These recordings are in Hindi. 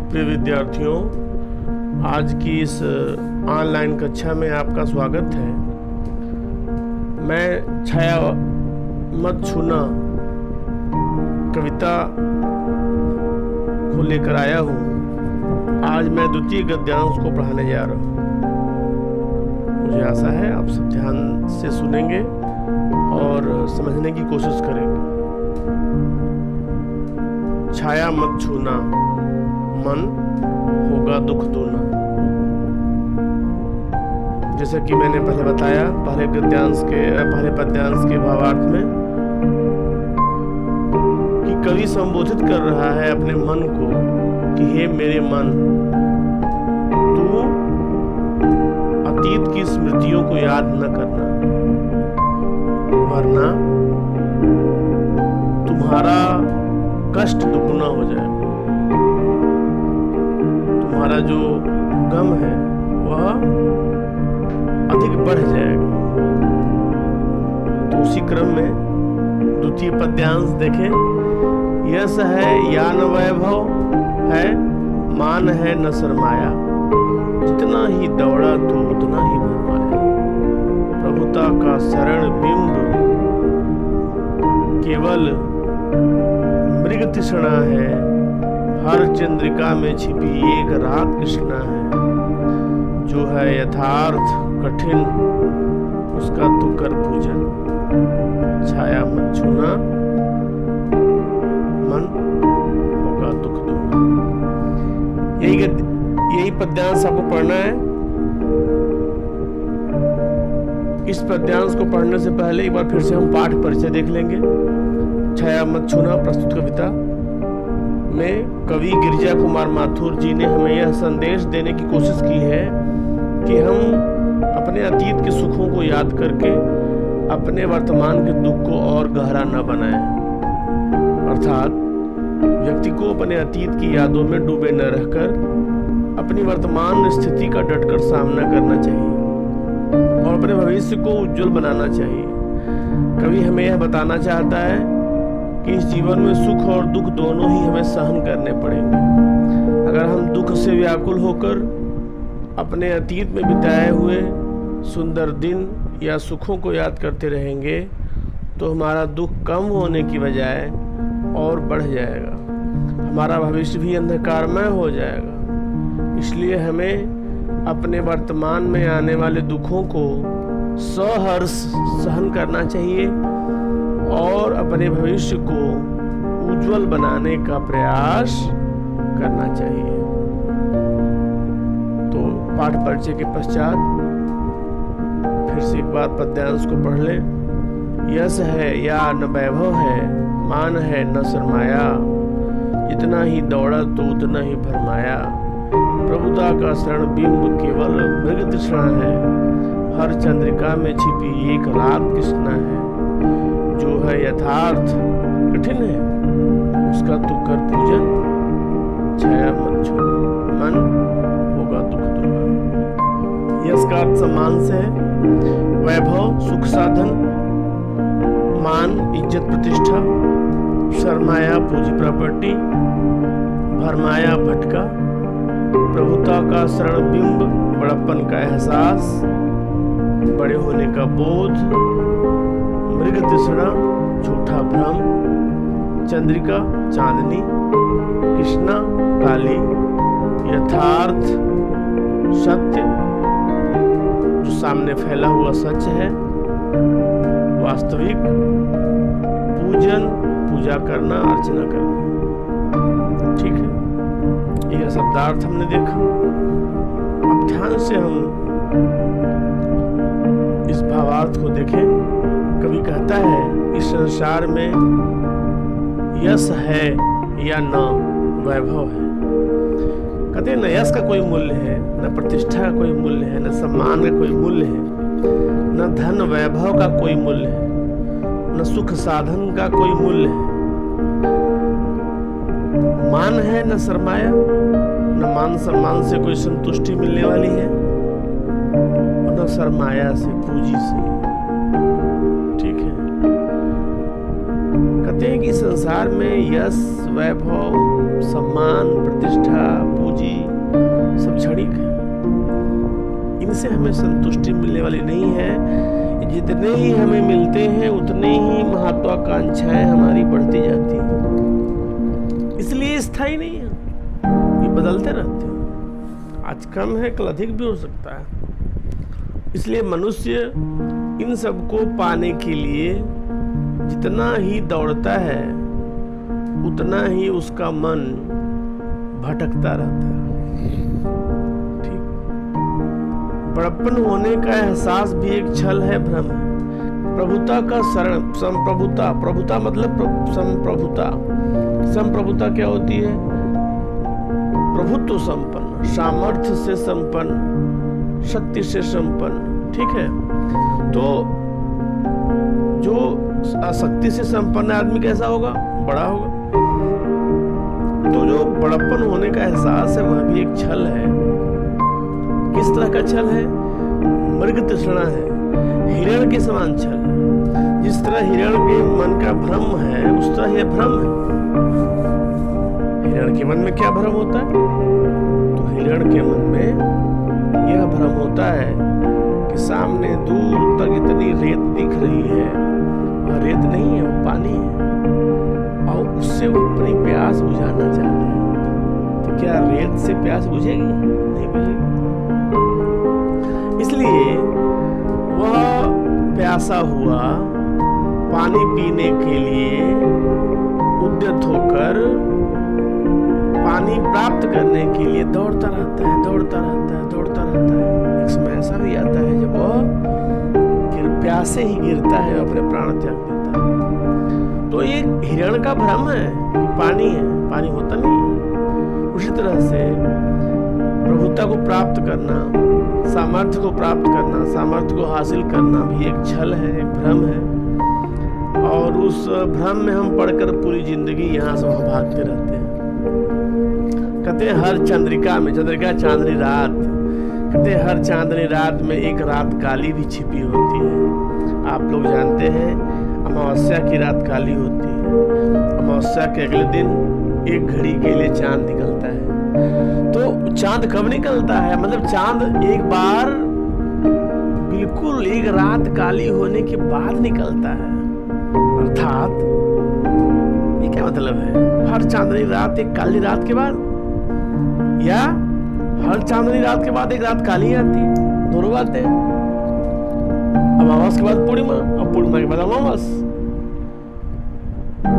प्रिय विद्यार्थियों, आज की इस ऑनलाइन कक्षा में आपका स्वागत है। मैं छाया मत छूना कविता को लेकर आया हूँ। आज मैं द्वितीय गद्यांश को पढ़ाने जा रहा हूँ। मुझे आशा है आप सब ध्यान से सुनेंगे और समझने की कोशिश करेंगे। छाया मत छूना, मन होगा दुख दूना। जैसा कि मैंने पहले बताया, पहले पद्यांश के भावार्थ में कि कवि संबोधित कर रहा है अपने मन को कि हे मेरे मन, तू अतीत की स्मृतियों को याद न करना, वरना तुम्हारा कष्ट दुगुना हो जाएगा। तुम्हारा जो गम है वह अधिक बढ़ जाएगा। तो उसी क्रम में द्वितीय पद्यांश देखें। यश है या न वैभव है, मान है न सरमाया, जितना ही दौड़ा तो उतना ही भरमाया। प्रभुता का शरण बिंब केवल मृग तृष्णा है, हर चंद्रिका में छिपी एक रात कृष्णा है। जो है यथार्थ कठिन उसका तू कर पूजन, छाया मत छूना, मन होगा दुख दूना। यही पद्यांश आपको पढ़ना है। इस पद्यांश को पढ़ने से पहले एक बार फिर से हम पाठ परिचय देख लेंगे। छाया मत छूना प्रस्तुत कविता में कवि गिरिजा कुमार माथुर जी ने हमें यह संदेश देने की कोशिश की है कि हम अपने अतीत के सुखों को याद करके अपने वर्तमान के दुख को और गहरा न बनाएं। अर्थात व्यक्ति को अपने अतीत की यादों में डूबे न रहकर अपनी वर्तमान स्थिति का डटकर सामना करना चाहिए और अपने भविष्य को उज्जवल बनाना चाहिए। कवि हमें यह बताना चाहता है कि इस जीवन में सुख और दुख दोनों ही हमें सहन करने पड़ेंगे। अगर हम दुख से व्याकुल होकर अपने अतीत में बिताए हुए सुंदर दिन या सुखों को याद करते रहेंगे तो हमारा दुख कम होने की बजाय और बढ़ जाएगा, हमारा भविष्य भी अंधकारमय हो जाएगा। इसलिए हमें अपने वर्तमान में आने वाले दुखों को सहर्ष सहन करना चाहिए और अपने भविष्य को उज्जवल बनाने का प्रयास करना चाहिए। तो पाठ परिचय के पश्चात फिर से एक बार पद्यांश को पढ़ लें। यश है या न वैभव है, मान है न सरमाया, जितना ही दौड़ा तो उतना ही भरमाया। प्रभुता का शरण बिंब केवल मृग तृष्णा है, हर चंद्रिका में छिपी एक रात कृष्णा है। जो है यथार्थ कठिन है उसका तू कर पूजन, छाया मत छूना, मन होगा दुख दूना। यश का अर्थ सम्मान से है। वैभव सुख साधन, मान इज्जत प्रतिष्ठा, शर्माया पूंजी प्रॉपर्टी, भरमाया भटका। प्रभुता का शरण बिंब बड़प्पन का एहसास, बड़े होने का बोध, मृग तृष्णा झूठा भ्रम, चंद्रिका चांदनी, कृष्णा काली, यथार्थ सत्य जो सामने फैला हुआ सच है, वास्तविक, पूजन पूजा करना अर्चना करना। ठीक है, यह शब्दार्थ हमने देखा। अब ध्यान से हम इस भावार्थ को देखें। कवि कहता है इस संसार में यश है या न वैभव है। कहते हैं न यश का कोई मूल्य है, न प्रतिष्ठा का कोई मूल्य है, न सम्मान का कोई मूल्य है, न धन वैभव का कोई मूल्य है, न सुख साधन का कोई मूल्य है। मान है न सरमाया, न मान सम्मान से कोई संतुष्टि मिलने वाली है, न सरमाया से पूंजी से। ठीक है, कहते हैं कि संसार में यश, वैभव, सम्मान, प्रतिष्ठा, क्षणिक है, इनसे हमें संतुष्टि मिलने वाली नहीं है। जितने ही हमें मिलते हैं उतने ही महत्वाकांक्षाएं हमारी बढ़ती जाती हैं, इसलिए स्थायी नहीं है, ये बदलते रहते हैं। आज कम है, कल अधिक भी हो सकता है। इसलिए मनुष्य इन सबको पाने के लिए जितना ही दौड़ता है उतना ही उसका मन भटकता रहता है। ठीक, बड़प्पन होने का एहसास भी एक छल है, भ्रम है। प्रभुता का शरण, संप्रभुता, प्रभुता मतलब संप्रभुता। संप्रभुता क्या होती है? प्रभुत्व संपन्न, सामर्थ्य से संपन्न, शक्ति से संपन्न। ठीक है, तो जो शक्ति से संपन्न आदमी कैसा होगा? बड़ा होगा। तो जो बड़प्पन होने का एहसास है वह भी एक छल है। किस तरह का छल है? मृग तृष्णा है, हिरण के समान छल है। जिस तरह हिरण के मन का भ्रम है उस तरह यह भ्रम है। हिरण के मन में क्या भ्रम होता है? तो हिरण के मन में यह भ्रम होता है कि सामने दूर तक इतनी रेत दिख रही है, वह रेत नहीं है, वो पानी है, और उससे वो अपनी प्यास बुझाना चाहता है। तो क्या रेत से प्यास बुझेगी? नहीं बुझेगी। इसलिए वह प्यासा हुआ पानी पीने के लिए उद्यत होकर पानी प्राप्त करने के लिए दौड़ता रहता है, दौड़ता रहता है, दौड़ता रहता है। एक समय ऐसा भी आता है जब वह प्यासे ही गिरता है, अपने प्राण त्याग देता है। तो ये हिरण का भ्रम है कि पानी है, पानी होता नहीं है। उसी तरह से प्रभुता को प्राप्त करना, सामर्थ्य को प्राप्त करना, सामर्थ्य को हासिल करना भी एक छल है, एक भ्रम है। और उस भ्रम में हम पढ़कर पूरी जिंदगी यहाँ से वहाँ भागते रहते हैं। कहते हैं हर चंद्रिका में, चंद्रिका चांदनी रात, कहते हैं हर चांदनी रात में एक रात काली भी छिपी होती है। आप लोग जानते हैं अमावस्या की रात काली होती है। अमावस्या के अगले दिन एक घड़ी के लिए चांद निकलता है। तो चांद कब निकलता है? मतलब चांद एक बार बिल्कुल एक रात काली होने के बाद निकलता है। अर्थात ये क्या मतलब है? हर चांदनी रात एक काली रात के बाद, या हर चांदनी रात के बाद एक रात काली आती है? दोनों बातें हैं। अमावस के बाद पूर्णिमा और पूर्णिमा के बाद अमावस।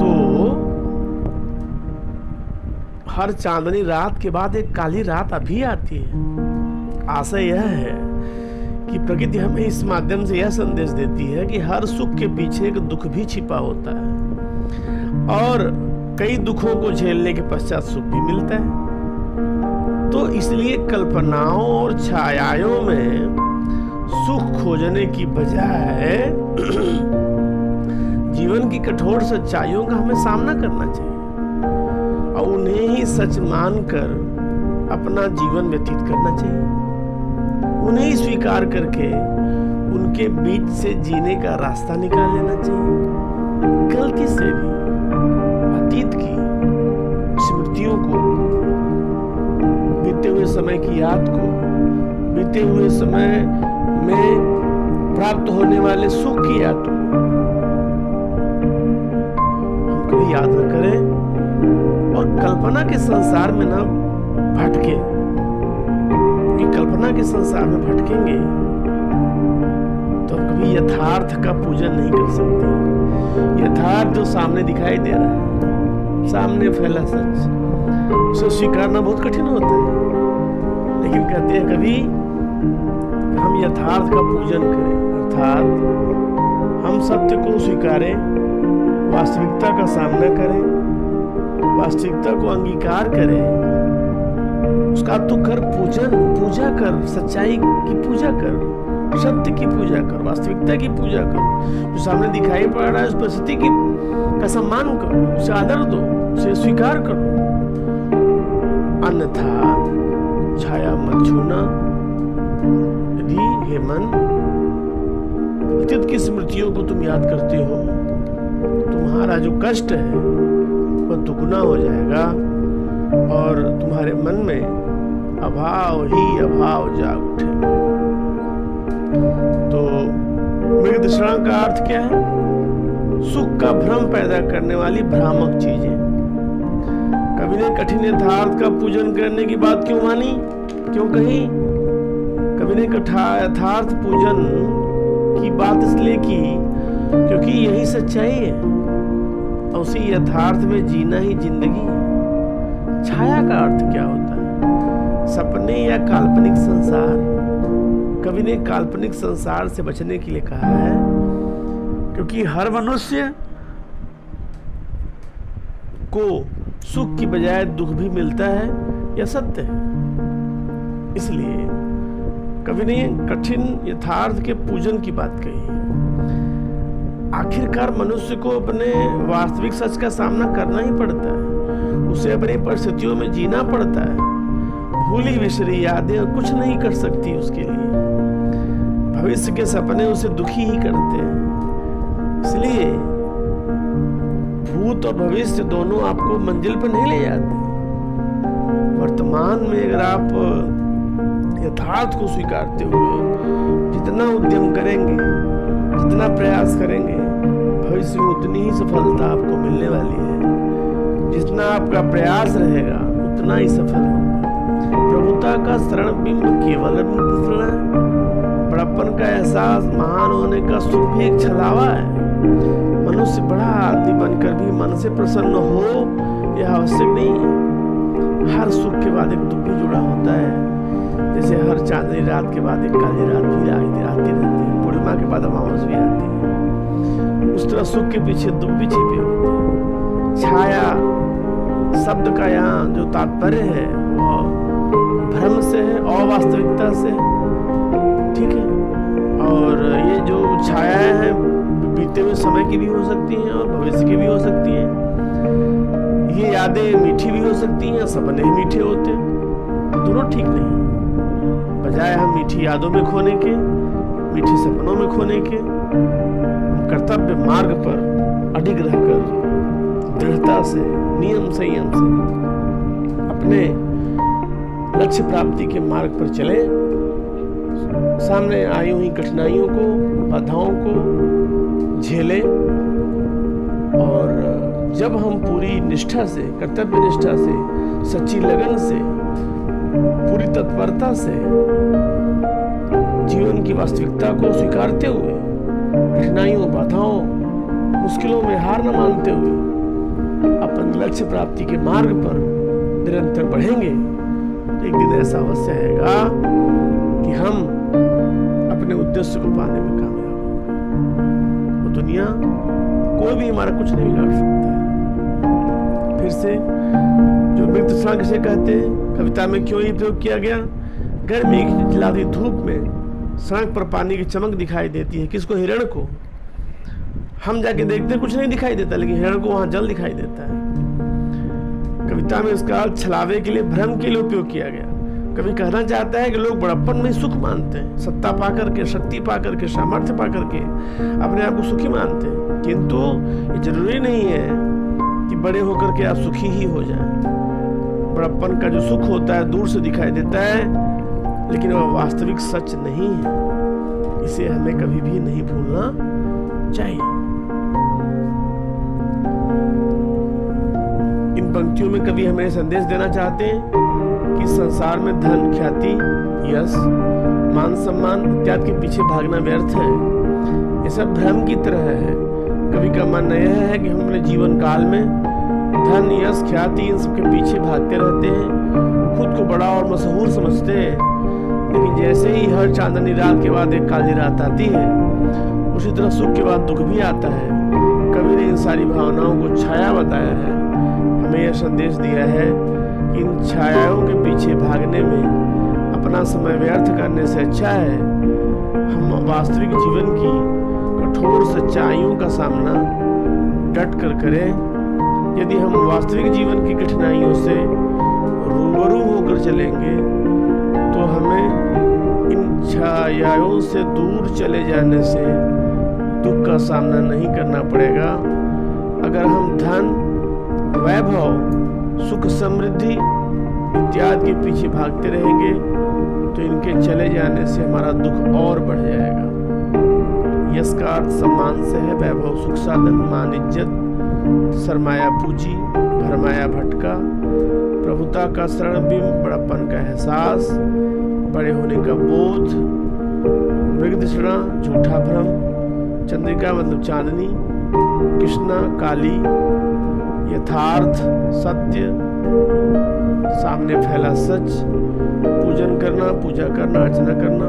तो हर चांदनी रात के बाद एक काली रात अभी आती है। आशय यह है कि प्रकृति हमें इस माध्यम से यह संदेश देती है कि हर सुख के पीछे एक दुख भी छिपा होता है और कई दुखों को झेलने के पश्चात सुख भी मिलता है। तो इसलिए कल्पनाओं और छायाओं में सुख खोजने की बजाय जीवन की कठोर सच्चाइयों का हमें सामना करना चाहिए और उन्हें ही सच मानकर अपना जीवन व्यतीत करना चाहिए। उन्हें ही स्वीकार करके उनके बीच से जीने का रास्ता निकाल लेना चाहिए। गलती से भी अतीत की स्मृतियों को, बीते हुए समय की याद को, बीते हुए समय में प्राप्त होने वाले सुख की याद को हम कभी याद न करें और कल्पना के संसार में न भटके। कल्पना के संसार में भटकेंगे तो कभी यथार्थ का पूजन नहीं कर सकते। यथार्थ जो सामने दिखाई दे रहा है, सामने फैला सच, उसे स्वीकारना बहुत कठिन होता है। लेकिन कहते हैं कभी हम यथार्थ का पूजन करें, अर्थात हम सत्य को स्वीकारें, वास्तविकता का सामना करें, वास्तविकता को अंगीकार करें, उसका तू कर पूजन, पूजा कर, सच्चाई की पूजा कर, सत्य की पूजा कर, वास्तविकता की पूजा कर। जो सामने दिखाई पड़ रहा है उस परिस्थिति की का सम्मान करो, उसे आदर दो, उसे स्वीकार करो। अन्यथा छाया मत छूना। यदि हे मन अतीत की स्मृतियों को तुम याद करते हो, तुम्हारा जो कष्ट है वह दुगुना हो जाएगा और तुम्हारे मन में अभाव ही अभाव जाग उठेगा। तो मृगतृष्णा का अर्थ क्या है? सुख का भ्रम पैदा करने वाली भ्रामक चीजें। कवि ने कठिन यथार्थ का पूजन करने की बात क्यों मानी, क्यों कही? कवि ने यथार्थ पूजन की बात इसलिए की क्योंकि यही सच्चाई है और उसी यथार्थ में जीना ही जिंदगी है। छाया का अर्थ क्या होता है? सपने या काल्पनिक संसार। कवि ने काल्पनिक संसार से बचने के लिए कहा है क्योंकि हर मनुष्य को सुख की बजाय दुख भी मिलता है, यह सत्य है। इसलिए कवि ने कठिन यथार्थ के पूजन की बात कही है। आखिरकार मनुष्य को अपने वास्तविक सच का सामना करना ही पड़ता है, उसे अपनी परिस्थितियों में जीना पड़ता है। भूली बिसरी यादें कुछ नहीं कर सकती उसके लिए। भविष्य के सपने उसे दुखी ही करते हैं। इसलिए भूत और भविष्य दोनों आपको मंजिल पर नहीं ले जाते। वर्तमान में अगर आप यथार्थ को स्वीकारते हुए जितना उद्यम करेंगे, जितना प्रयास करेंगे, भविष्य में उतनी ही सफलता आपको मिलने वाली है। जितना आपका प्रयास रहेगा उतना ही सफल होगा। प्रभुता का शरण बिंब केवल शरण है। बड़प्पन का एहसास, महान होने का सुख भी एक छलावा है। मनुष्य बड़ा आदमी बनकर भी मन से प्रसन्न हो यह आवश्यक नहीं है। हर सुख के बाद एक दुख भी जुड़ा होता है। जैसे हर चांदनी रात के बाद एक काली रात भी आती रहती है, पूर्णिमा के बाद अमावस भी आती है। उस तरह सुख के पीछे दुख भी छिपे होते हैं। छाया शब्द का यहाँ जो तात्पर्य है वह भ्रम से है, अवास्तविकता से, ठीक है। और ये जो छायाएं हैं बीते हुए समय की भी हो सकती हैं और भविष्य की भी हो सकती हैं। ये यादें मीठी भी हो सकती हैं, सपने ही मीठे होते हैं। दोनों ठीक नहीं। बजाय हम मीठी यादों में खोने के, मीठे सपनों में खोने के, हम कर्तव्य मार्ग पर अडिग रहकर दृढ़ता से, नियम संयम से अपने लक्ष्य प्राप्ति के मार्ग पर चले। सामने आई हुई कठिनाइयों को, बाधाओं को झेले और जब हम पूरी निष्ठा से, कर्तव्य निष्ठा से, सच्ची लगन से, पूरी तत्परता से जीवन की वास्तविकता को स्वीकारते हुए, कठिनाइयों, बाधाओं, मुश्किलों में हार न मानते हुए अपन लक्ष्य प्राप्ति के मार्ग पर निरंतर बढ़ेंगे तो एक दिन ऐसा अवश्य आएगा कि हम अपने उद्देश्य को पाने में कामयाब होंगे। वो दुनिया कोई भी हमारा कुछ नहीं बिगाड़ सकता है। फिर से जो मृगतृष्णा किसे कहते हैं, कविता में क्यों ये प्रयोग किया गया? गर्मी की खिलाती धूप में सड़क पर पानी की चमक दिखाई देती है। किसको? हिरण को। हम जाके देखते कुछ नहीं दिखाई देता, लेकिन हिरण को वहां जल दिखाई देता है। कविता में इसका अर्थ छलावे के लिए, भ्रम के लिए उपयोग किया गया। कवि कहना चाहता है कि लोग बड़प्पन में सुख मानते हैं, सत्ता पाकर के, शक्ति पाकर के, सामर्थ्य पाकर के अपने आप को सुखी मानते हैं। किंतु ये जरूरी नहीं है कि बड़े होकर के आप सुखी ही हो जाएं। बड़प्पन का जो सुख होता है दूर से दिखाई देता है, लेकिन वह वास्तविक सच नहीं है। इसे हमें कभी भी नहीं भूलना चाहिए। इन पंक्तियों में कवि हमें संदेश देना चाहते हैं कि संसार में धन, ख्याति, यश, मान सम्मान इत्यादि के पीछे भागना व्यर्थ है। ये सब भ्रम की तरह है। कवि का मानना यह है कि हम अपने जीवन काल में धन, यश, ख्याति इन सब के पीछे भागते रहते हैं, खुद को बड़ा और मशहूर समझते हैं। लेकिन जैसे ही हर चांदनी रात के बाद एक काली रात आती है, उसी तरह सुख के बाद दुख भी आता है। कवि ने इन सारी भावनाओं को छाया बताया है। हमें यह संदेश दिया है कि इन छायाओं के पीछे भागने में अपना समय व्यर्थ करने से अच्छा है हम वास्तविक जीवन की कठोर सच्चाइयों का सामना डट कर करें। यदि हम वास्तविक जीवन की कठिनाइयों से रूबरू होकर चलेंगे तो हमें इन छायाओं से दूर चले जाने से दुख का सामना नहीं करना पड़ेगा। अगर हम धन, वैभव, सुख, समृद्धि इत्यादि के पीछे भागते रहेंगे तो इनके चले जाने से हमारा दुख और बढ़ जाएगा। यश का अर्थ सम्मान से है, वैभव सुख साधन मान इज्जत, सरमाया पूंजी भरमाया भटका, प्रभुता का शरण बिंब बड़प्पन का एहसास, बड़े होने का बोध, मृगतृष्णा झूठा भ्रम, चंद्रिका मतलब चांदनी, कृष्णा काली, यथार्थ सत्य, सामने फैला सच, पूजन करना पूजा करना अर्चना करना।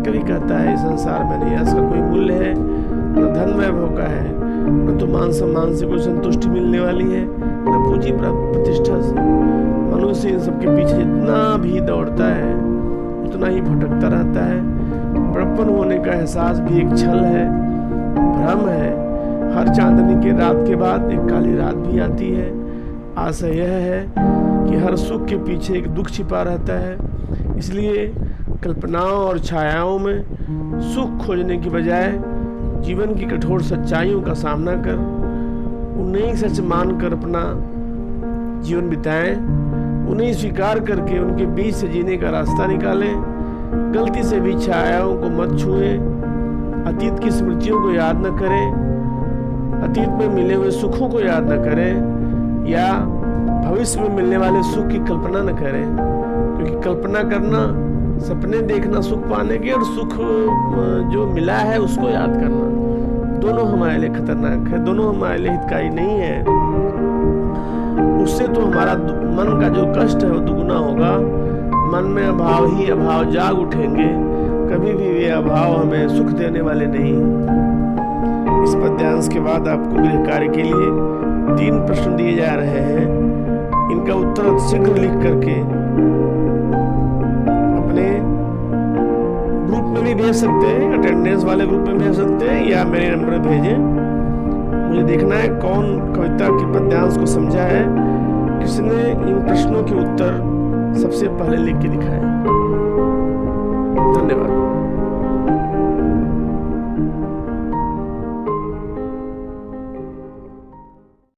कभी कहता है इस संसार में नहीं यश का कोई मूल्य है, न धन वैभव का है, न तो मान सम्मान से कोई संतुष्टि मिलने वाली है, न पूंजी प्रतिष्ठा से। मनुष्य इन सबके पीछे जितना भी दौड़ता है उतना ही भटकता रहता है। बड़प्पन होने का एहसास भी एक छल है, भ्रम है। हर चांदनी के रात के बाद एक काली रात भी आती है। आशा यह है कि हर सुख के पीछे एक दुख छिपा रहता है, इसलिए कल्पनाओं और छायाओं में सुख खोजने की बजाय जीवन की कठोर सच्चाइयों का सामना कर उन्हें सच मानकर अपना जीवन बिताएं, उन्हें स्वीकार करके उनके बीच से जीने का रास्ता निकालें। गलती से भी छायाओं को मत छुएं, अतीत की स्मृतियों को याद न करें, अतीत में मिले हुए सुखों को याद न करें या भविष्य में मिलने वाले सुख की कल्पना न करें, क्योंकि कल्पना करना, सपने देखना सुख पाने के और सुख जो मिला है उसको याद करना, दोनों हमारे लिए खतरनाक है, दोनों हमारे लिए हितकारी नहीं है। उससे तो हमारा मन का जो कष्ट है वो दुगुना होगा। मन में अभाव ही अभाव जाग उठेंगे, कभी भी वे अभाव हमें सुख देने वाले नहीं। इस पद्यांश के बाद आपको गृह कार्य के लिए 3 प्रश्न दिए जा रहे हैं। इनका उत्तर शीघ्र लिख करके अपने ग्रुप में भी भेज सकते हैं, अटेंडेंस वाले ग्रुप में भेज सकते हैं या मेरे नंबर पर भेजें। मुझे देखना है कौन कविता के पद्यांश को समझा है, किसने इन प्रश्नों के उत्तर सबसे पहले लिख के दिखाए। धन्यवाद।